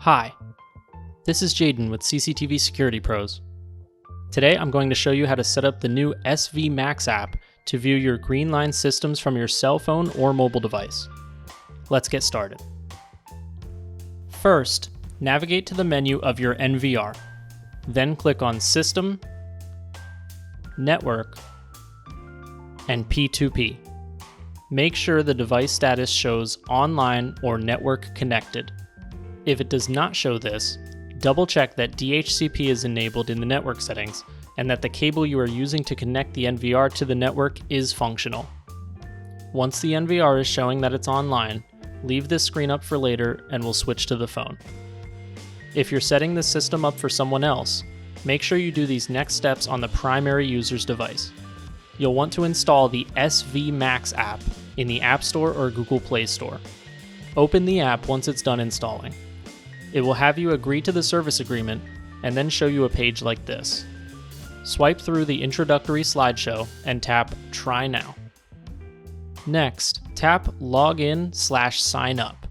Hi, this is Jaden with CCTV Security Pros. Today I'm going to show you how to set up the new SV Max app to view your green line systems from your cell phone or mobile device. Let's get started. First, navigate to the menu of your NVR, then click on System, Network, and P2P. Make sure the device status shows Online or Network Connected. If it does not show this, double check that DHCP is enabled in the network settings and that the cable you are using to connect the NVR to the network is functional. Once the NVR is showing that it's online, leave this screen up for later and we'll switch to the phone. If you're setting the system up for someone else, make sure you do these next steps on the primary user's device. You'll want to install the SV Max app in the App Store or Google Play Store. Open the app once it's done installing. It will have you agree to the service agreement and then show you a page like this. Swipe through the introductory slideshow and tap Try Now. Next, tap Login/Sign Up.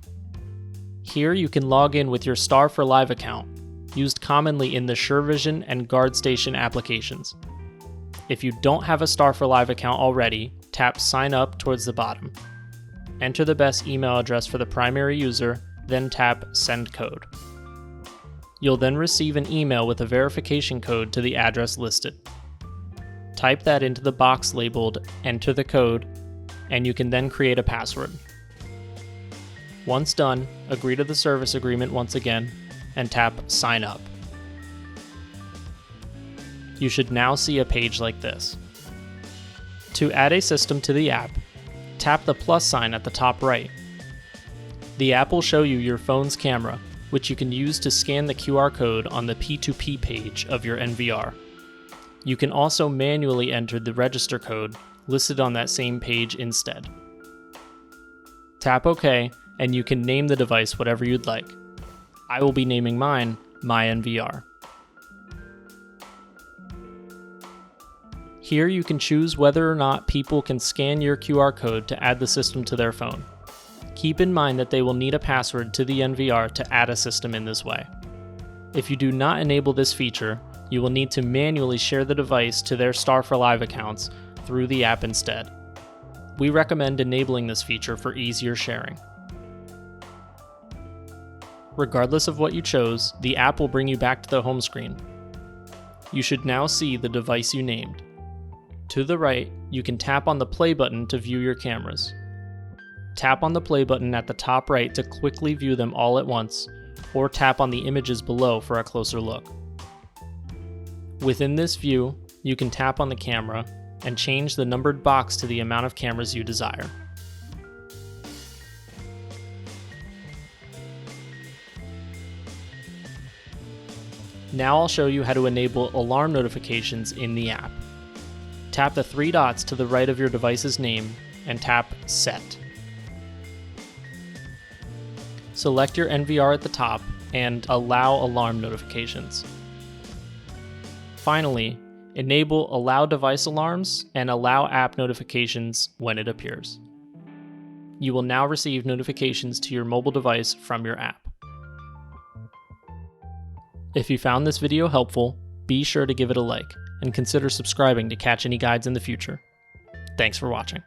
Here you can log in with your Star for Live account, used commonly in the SureVision and GuardStation applications. If you don't have a Star for Live account already, tap Sign Up towards the bottom. Enter the best email address for the primary user, then tap Send Code. You'll then receive an email with a verification code to the address listed. Type that into the box labeled Enter the Code, and you can then create a password. Once done, agree to the service agreement once again, and tap Sign Up. You should now see a page like this. To add a system to the app, tap the plus sign at the top right. The app will show you your phone's camera, which you can use to scan the QR code on the P2P page of your NVR. You can also manually enter the register code listed on that same page instead. Tap OK, and you can name the device whatever you'd like. I will be naming mine My NVR. Here you can choose whether or not people can scan your QR code to add the system to their phone. Keep in mind that they will need a password to the NVR to add a system in this way. If you do not enable this feature, you will need to manually share the device to their Star for Live accounts through the app instead. We recommend enabling this feature for easier sharing. Regardless of what you chose, the app will bring you back to the home screen. You should now see the device you named. To the right, you can tap on the play button to view your cameras. Tap on the play button at the top right to quickly view them all at once, or tap on the images below for a closer look. Within this view, you can tap on the camera and change the numbered box to the amount of cameras you desire. Now I'll show you how to enable alarm notifications in the app. Tap the three dots to the right of your device's name and tap Set. Select your NVR at the top and Allow Alarm Notifications. Finally, enable Allow Device Alarms and Allow App Notifications when it appears. You will now receive notifications to your mobile device from your app. If you found this video helpful, be sure to give it a like and consider subscribing to catch any guides in the future. Thanks for watching.